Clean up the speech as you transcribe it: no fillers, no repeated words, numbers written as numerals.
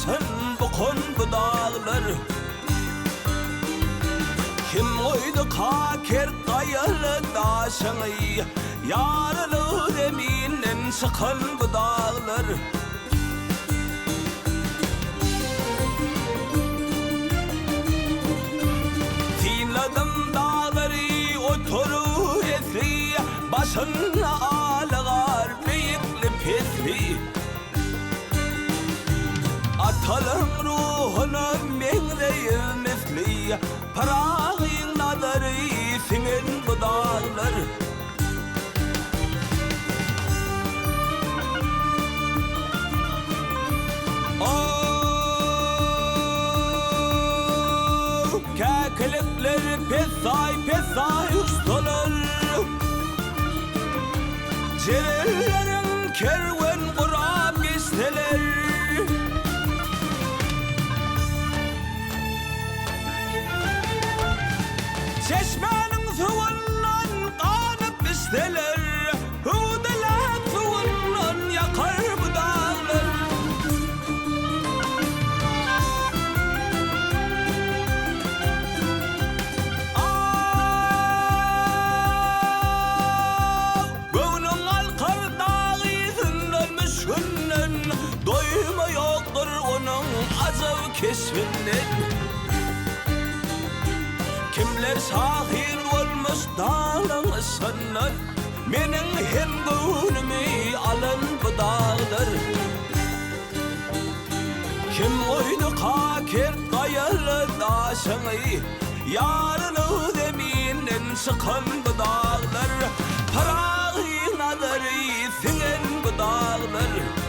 olmasın bu konbu dağlar. Kim oydu kaker kayalı daşını, yarılı deminen sıkan bu dağlar. Tinladım dağları oturur esli, başına ağlar beyikli pesli. Atalım ruhunu mengreyim misli, parağın nadarı singen bu dağlar. Kekelikler pesay pesay uçtular, cerellerin kerven kurab geçtiler. Çeşmenin suyundan kanıp içtiler, hudalak suyundan yakar bu dağlar. Gönlün alkar dağı yüzünden müşkünden, doyma yoktur onun azab keşfinden. Kimler sahir olmuş dağlan sanat, menin hem gönlümü alan bu dağlar. Kim oydu kaker kayalı daşını, yarını deminen sıkan bu dağlar. Parağın adarı singen bu dağlar.